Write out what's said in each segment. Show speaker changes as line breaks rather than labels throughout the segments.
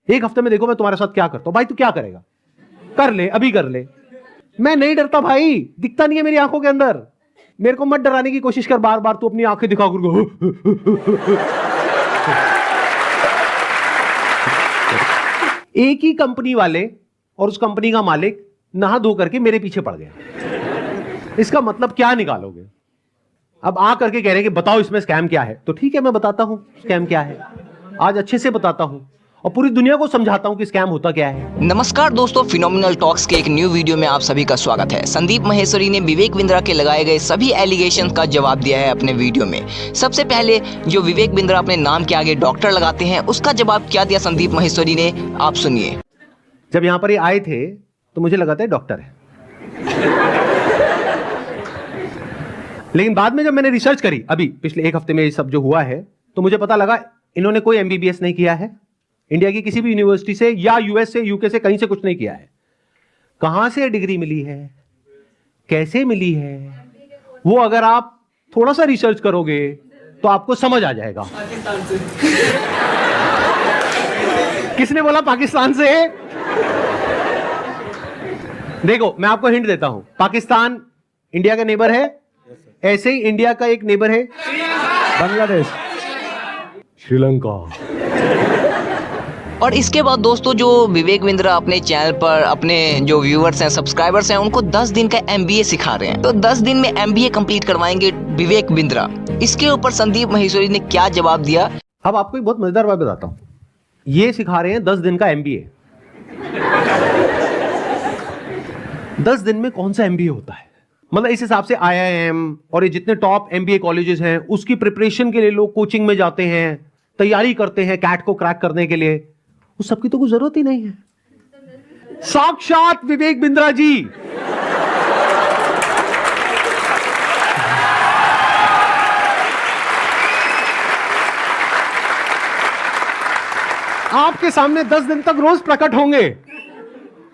एक हफ्ते में देखो मैं तुम्हारे साथ क्या करता हूं। भाई तू क्या करेगा? कर ले, अभी कर ले। मैं नहीं डरता भाई, दिखता नहीं है मेरी आंखों के अंदर। मेरे को मत डराने की कोशिश कर बार बार, तू अपनी आंखें दिखा कर। एक ही कंपनी वाले और उस कंपनी का मालिक नहा धो करके मेरे पीछे पड़ गया। इसका मतलब क्या निकालोगे? अब आ करके कह रहे हैं कि बताओ इसमें स्कैम क्या है। तो ठीक है, मैं बताता हूं स्कैम क्या है। आज अच्छे से बताता हूं और पूरी दुनिया को समझाता हूं कि स्कैम होता क्या है।
नमस्कार दोस्तों, फिनोमिनल टॉक्स के एक न्यू वीडियो में आप सभी का स्वागत है। संदीप माहेश्वरी ने विवेक बिंद्रा के लगाए गए सभी एलिगेशन का जवाब दिया है अपने वीडियो में। सबसे पहले जो विवेक बिंद्रा अपने नाम के आगे डॉक्टर लगाते हैं, उसका जवाब क्या दिया संदीप माहेश्वरी ने, आप सुनिए।
जब यहां पर ये आए थे तो मुझे लगा था डॉक्टर है, लेकिन बाद में जब मैंने रिसर्च करी अभी पिछले एक हफ्ते में ये सब जो हुआ है, तो मुझे पता लगा इन्होंने कोई एमबीबीएस नहीं किया है इंडिया की किसी भी यूनिवर्सिटी से, या यूएस से, यूके से, कहीं से कुछ नहीं किया है। कहां से डिग्री मिली है, कैसे मिली है, वो अगर आप थोड़ा सा रिसर्च करोगे तो आपको समझ आ जाएगा। किसने बोला पाकिस्तान से? देखो मैं आपको हिंट देता हूं, पाकिस्तान इंडिया का नेबर है, ऐसे ही इंडिया का एक नेबर है बांग्लादेश, श्रीलंका।
और इसके बाद दोस्तों जो विवेक बिंद्रा अपने चैनल पर अपने जो व्यूअर्स हैं, सब्सक्राइबर्स हैं, उनको 10 दिन का एमबीए सिखा रहे हैं। तो 10 दिन में एमबीए कंप्लीट करवाएंगे विवेक बिंद्रा। इसके ऊपर संदीप माहेश्वरी ने क्या जवाब दिया।
अब आपको एक बहुत मजेदार बात बताता हूं। ये सिखा रहे हैं 10 दिन का एमबीए। 10 दिन में कौन सा एमबीए होता है? मतलब इस हिसाब से आईआईएम और ये जितने टॉप एमबीए कॉलेजेस हैं, उसकी प्रिपरेशन के लिए लोग कोचिंग में जाते हैं, तैयारी करते हैं कैट को क्रैक करने के लिए। उस सबकी तो कोई जरूरत ही नहीं है। साक्षात विवेक बिंद्रा जी आपके सामने 10 दिन तक रोज प्रकट होंगे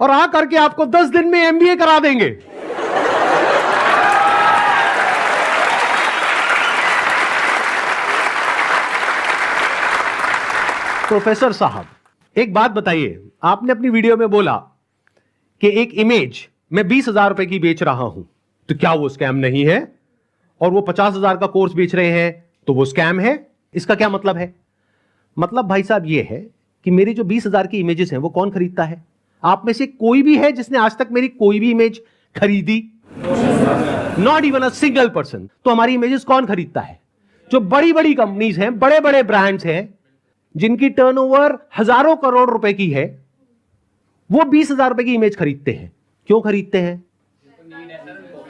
और आ करके आपको 10 दिन में एमबीए करा देंगे। प्रोफेसर साहब एक बात बताइए, आपने अपनी वीडियो में बोला कि एक इमेज मैं 20,000 रुपए की बेच रहा हूं, तो क्या वो स्कैम नहीं है? और वो 50,000 का कोर्स बेच रहे हैं तो वो स्कैम है? इसका क्या मतलब है? मतलब भाई साहब ये है कि मेरी जो 20,000 की इमेजेस हैं वो कौन खरीदता है? आप में से कोई भी है जिसने आज तक मेरी कोई भी इमेज खरीदी? Not even a single person. तो हमारी इमेजेस कौन खरीदता है? जो बड़ी बड़ी कंपनीज हैं, बड़े बड़े ब्रांड्स हैं, जिनकी टर्नओवर हजारों करोड़ रुपए की है, वो 20,000 रुपए की इमेज खरीदते हैं। क्यों खरीदते हैं?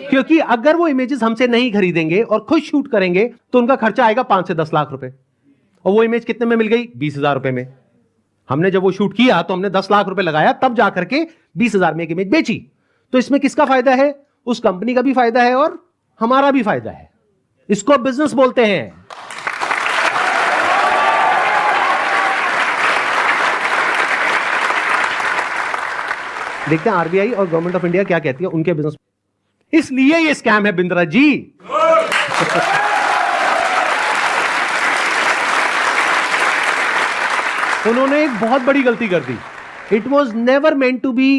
क्योंकि अगर वो इमेजेस हमसे नहीं खरीदेंगे और खुद शूट करेंगे तो उनका खर्चा आएगा 5 से 10 लाख रुपए। और वो इमेज कितने में मिल गई? 20,000 रुपए में। हमने जब वो शूट किया तो हमने 10 लाख रुपए लगाया, तब जाकर के 20,000 में एक इमेज बेची। तो इसमें किसका फायदा है? उस कंपनी का भी फायदा है और हमारा भी फायदा है। इसको बिजनेस बोलते हैं। देखते हैं आरबीआई और गवर्नमेंट ऑफ इंडिया क्या कहती है उनके बिजनेस। इसलिए ये स्कैम है बिंद्रा जी। उन्होंने एक बहुत बड़ी गलती कर दी। It was never meant to be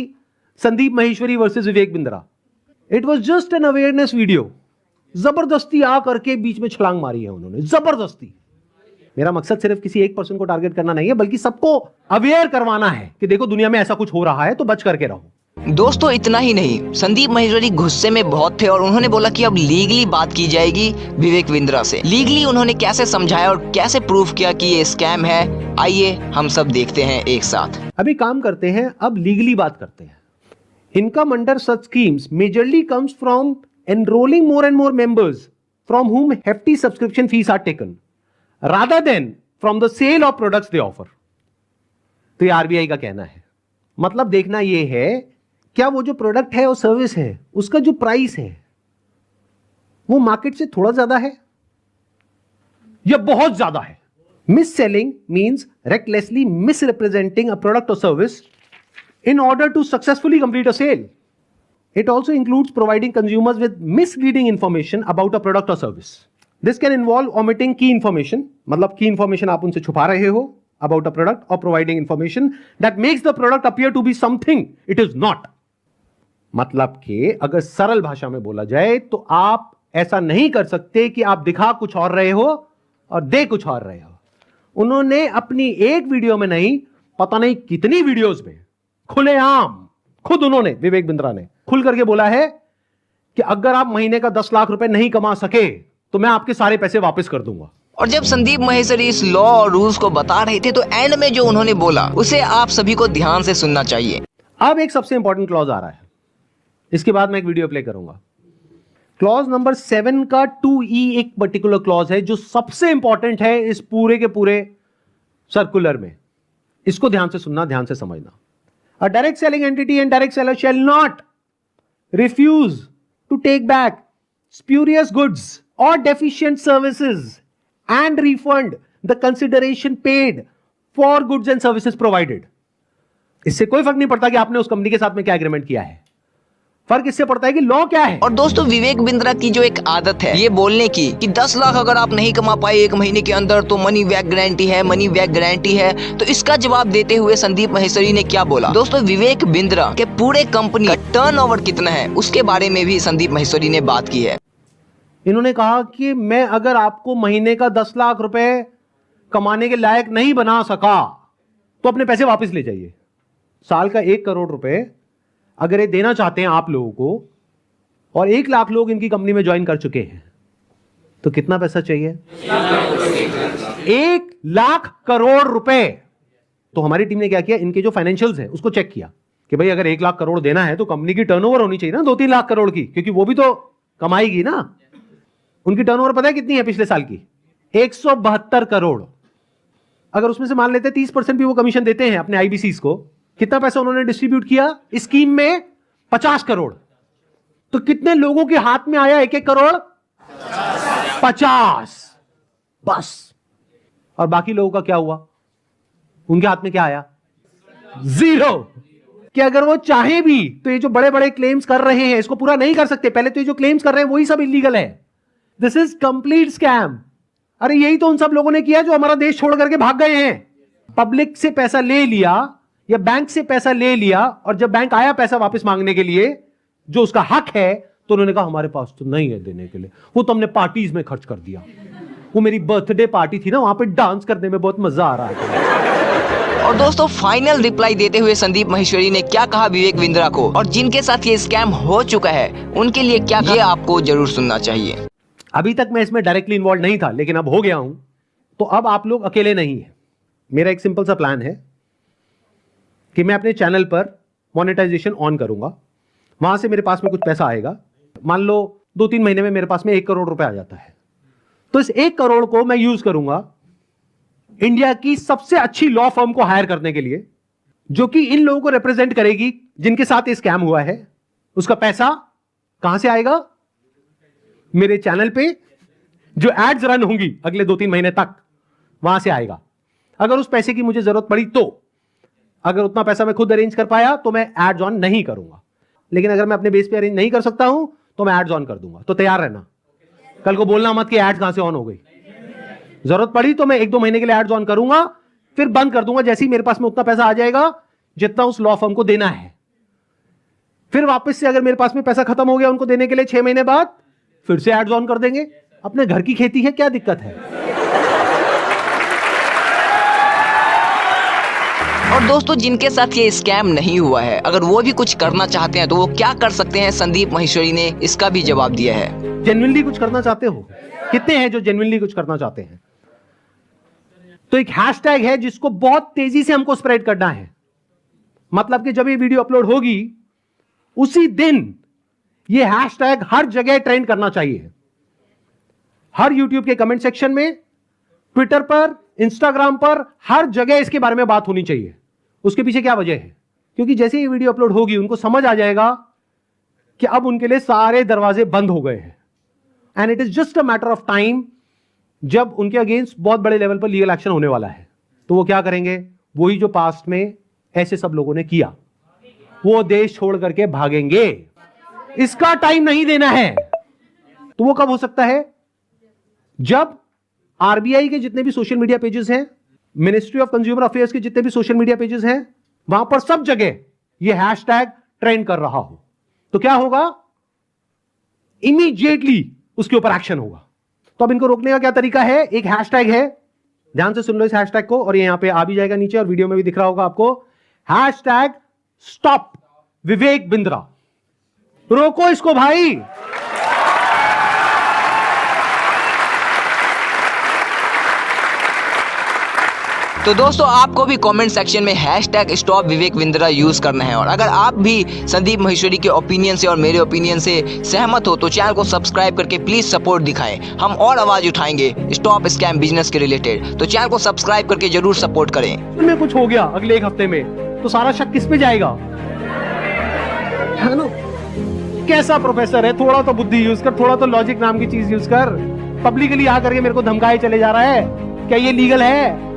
Sandeep Maheshwari versus Vivek Bindra. It was just an awareness video. जबरदस्ती आ करके बीच में छलांग मारी है उन्होंने, जबरदस्ती। मेरा मकसद सिर्फ किसी एक पर्सन को टारगेट करना नहीं है, बल्कि सबको अवेयर करवाना है कि देखो दुनिया में ऐसा कुछ हो रहा है, तो बच करके रहो।
दोस्तों इतना ही नहीं, संदीप माहेश्वरी गुस्से में बहुत थे और उन्होंने बोला कि अब लीगली बात की जाएगी विवेक बिंद्रा से। लीगली उन्होंने कैसे समझाया और कैसे प्रूफ किया कि ये स्कैम है, आइए हम सब देखते हैं एक साथ।
अभी काम करते हैं, अब लीगली बात करते हैं। Income under such schemes majorly comes from enrolling more and more members from whom hefty subscription fees are taken rather than from the sale of products they offer। तो ये आरबीआई का कहना है। मतलब देखना ये है, क्या वो जो प्रोडक्ट है और सर्विस है, उसका जो प्राइस है वो मार्केट से थोड़ा ज्यादा है या बहुत ज्यादा है? Misselling means recklessly misrepresenting a product और service in order to successfully complete a sale. It also includes providing consumers with misleading information about a product or service. This can involve omitting key information, मतलब key information आप उनसे छुपा रहे हो, about a product or providing information that makes the product appear to be something it is not. मतलब कि अगर सरल भाषा में बोला जाए तो आप ऐसा नहीं कर सकते कि आप दिखा कुछ और रहे हो और दे कुछ और रहे हो। उन्होंने अपनी एक वीडियो में नहीं, पता नहीं कितनी वीडियोस में खुलेआम खुद उन्होंने, विवेक बिंद्रा ने खुल करके बोला है कि अगर आप महीने का 10 लाख रुपए नहीं कमा सके तो मैं आपके सारे पैसे वापस कर दूंगा।
और जब संदीप महेश्वरी इस लॉ और रूल्स को बता रहे थे तो एंड में जो उन्होंने बोला उसे आप सभी को ध्यान से सुनना चाहिए।
अब एक सबसे इंपॉर्टेंट क्लॉज आ रहा है, इसके बाद मैं एक वीडियो प्ले करूंगा। क्लॉज नंबर 7 का 2E एक पर्टिकुलर क्लॉज है जो सबसे इंपॉर्टेंट है इस पूरे के पूरे सर्कुलर में। इसको ध्यान से सुनना, ध्यान से समझना। A direct selling entity and direct seller shall not refuse to take back spurious goods और deficient services and refund the consideration paid for goods and services provided। इससे कोई फर्क नहीं पड़ता कि आपने उस कंपनी के साथ में क्या एग्रीमेंट किया है, फर्क इससे पड़ता है कि लॉ क्या है।
और दोस्तों विवेक बिंद्रा की जो एक आदत है ये बोलने की कि 10 लाख अगर आप नहीं कमा पाए एक महीने के अंदर तो मनी बैक गारंटी है, मनी बैक गारंटी है। तो इसका जवाब देते हुए संदीप महेश्वरी ने क्या बोला? दोस्तों विवेक बिंद्रा के पूरे कंपनी का टर्नओवर कितना है उसके बारे में भी संदीप महेश्वरी ने बात की है।
इन्होंने कहा कि मैं अगर आपको महीने का 10 लाख रुपए कमाने के लायक नहीं बना सका तो अपने पैसे वापस ले जाइए। साल का 1 करोड़ रुपए अगर ये देना चाहते हैं आप लोगों को और 1 लाख लोग इनकी कंपनी में ज्वाइन कर चुके हैं तो कितना पैसा चाहिए? 1 लाख करोड़ रुपए। तो हमारी टीम ने क्या किया, इनके जो फाइनेंशियल्स है उसको चेक किया कि भाई अगर 1 लाख करोड़ देना है तो कंपनी की टर्नओवर होनी चाहिए ना 2-3 लाख करोड़ की, क्योंकि वो भी तो कमाएगी ना। उनकी टर्नओवर पता है कितनी है पिछले साल की? 172 करोड़। अगर उसमें से मान लेते 30% भी वो कमीशन देते हैं अपने आईबीसीज को, कितना पैसा उन्होंने डिस्ट्रीब्यूट किया इस स्कीम में? 50 करोड़। तो कितने लोगों के हाथ में आया 1-1 करोड़? 50 बस। और बाकी लोगों का क्या हुआ? उनके हाथ में क्या आया? 0। कि अगर वो चाहे भी तो ये जो बड़े बड़े क्लेम्स कर रहे हैं इसको पूरा नहीं कर सकते। पहले तो ये जो क्लेम्स कर रहे हैं वही सब इलीगल है। This is complete scam. अरे यही तो उन सब लोगों ने किया जो हमारा देश छोड़ करके भाग गए हैं। पब्लिक से पैसा ले लिया या बैंक से पैसा ले लिया और जब बैंक आया पैसा वापस मांगने के लिए जो उसका हक है तो उन्होंने कहा हमारे पास तो नहीं है देने के लिए, वो तो हमने पार्टीज में खर्च कर दिया। वो मेरी बर्थडे पार्टी थी ना, वहां पे डांस करने में बहुत मजा आ रहा है।
और दोस्तों फाइनल रिप्लाई देते हुए संदीप महेश्वरी ने क्या कहा विवेक बिंद्रा को और जिनके साथ ये स्कैम हो चुका है उनके लिए क्या, ये आपको जरूर सुनना चाहिए।
अभी तक मैं इसमें डायरेक्टली इन्वॉल्व नहीं था लेकिन अब हो गया हूं तो अब आप लोग अकेले नहीं हैं। मेरा एक सिंपल सा प्लान है कि मैं अपने चैनल पर मोनेटाइजेशन ऑन करूंगा, वहां से मेरे पास में कुछ पैसा आएगा। मान लो 2-3 महीने में मेरे पास में 1 करोड़ रुपए आ जाता है तो इस 1 करोड़ को मैं यूज करूंगा इंडिया की सबसे अच्छी लॉ फर्म को हायर करने के लिए जो कि इन लोगों को रिप्रेजेंट करेगी जिनके साथ ये स्कैम हुआ है। उसका पैसा कहां से आएगा? मेरे चैनल पे जो एड्स रन होंगी अगले 2-3 महीने तक वहां से आएगा। अगर उस पैसे की मुझे जरूरत पड़ी तो, अगर उतना पैसा मैं खुद अरेंज कर पाया तो मैं एड्स ऑन नहीं करूंगा, लेकिन अगर मैं अपने बेस पे अरेंज नहीं कर सकता हूं तो मैं एड्स ऑन कर दूंगा। तो तैयार रहना, कल को बोलना मत कि एड्स कहां से ऑन हो गई। जरूरत पड़ी तो मैं 1-2 महीने के लिए एड्स ऑन करूंगा, फिर बंद कर दूंगा जैसे ही मेरे पास में उतना पैसा आ जाएगा जितना उस लॉ फर्म को देना है। फिर वापस से अगर मेरे पास में पैसा खत्म हो गया उनको देने के लिए 6 महीने बाद फिर से एड्स ऑन कर देंगे। अपने घर की खेती है, क्या दिक्कत है?
और दोस्तों जिनके साथ ये स्कैम नहीं हुआ है अगर वो भी कुछ करना चाहते हैं तो वो क्या कर सकते हैं? संदीप महेश्वरी ने इसका भी जवाब दिया है।
जेन्युइनली कुछ करना चाहते हो? कितने हैं जो जेन्युइनली कुछ करना चाहते हैं? तो एक हैशटैग है जिसको बहुत तेजी से हमको स्प्रेड करना है। मतलब कि जब ये वीडियो अपलोड होगी उसी दिन ये हैशटैग हर जगह ट्रेंड करना चाहिए। हर यूट्यूब के कमेंट सेक्शन में, ट्विटर पर, इंस्टाग्राम पर, हर जगह इसके बारे में बात होनी चाहिए। उसके पीछे क्या वजह है? क्योंकि जैसे ये वीडियो अपलोड होगी उनको समझ आ जाएगा कि अब उनके लिए सारे दरवाजे बंद हो गए हैं and it is just a matter of time जब उनके अगेंस्ट बहुत बड़े लेवल पर लीगल एक्शन होने वाला है। तो वो क्या करेंगे? वही जो पास्ट में ऐसे सब लोगों ने किया, वो देश छोड़ करके भागेंगे। इसका टाइम नहीं देना है। तो वो कब हो सकता है? जब आरबीआई के जितने भी सोशल मीडिया पेजेस हैं मिनिस्ट्री ऑफ कंज्यूमर अफेयर्स के जितने भी सोशल मीडिया पेजेस हैं, वहां पर सब जगह ये हैशटैग ट्रेंड कर रहा हो, तो क्या होगा? इमीडिएटली उसके ऊपर एक्शन होगा। तो अब इनको रोकने का क्या तरीका है? एक हैशटैग है, ध्यान से सुन लो इस हैशटैग को, और ये यहां पे आ भी जाएगा नीचे और वीडियो में भी दिख रहा होगा आपको। Hashtag stop Vivek Bindra. रोको इसको भाई।
तो दोस्तों आपको भी कमेंट सेक्शन में hashtag stop Vivek Bindra use करना है। और अगर आप भी संदीप माहेश्वरी के ओपिनियन से और मेरे ओपिनियन से सहमत हो तो चैनल को सब्सक्राइब करके प्लीज सपोर्ट दिखाएं। हम और आवाज उठाएंगे स्टॉप स्कैम बिजनेस के रिलेटेड, तो चैनल को सब्सक्राइब करके जरूर सपोर्ट करें।
में कुछ हो गया अगले एक हफ्ते में तो सारा शक किस पे जाएगा? है ना? कैसा प्रोफेसर है, थोड़ा तो बुद्धि यूज कर, थोड़ा तो लॉजिक नाम की चीज यूज कर। पब्लिकली आ करके मेरे को धमकाए चले जा रहा है, क्या ये लीगल है?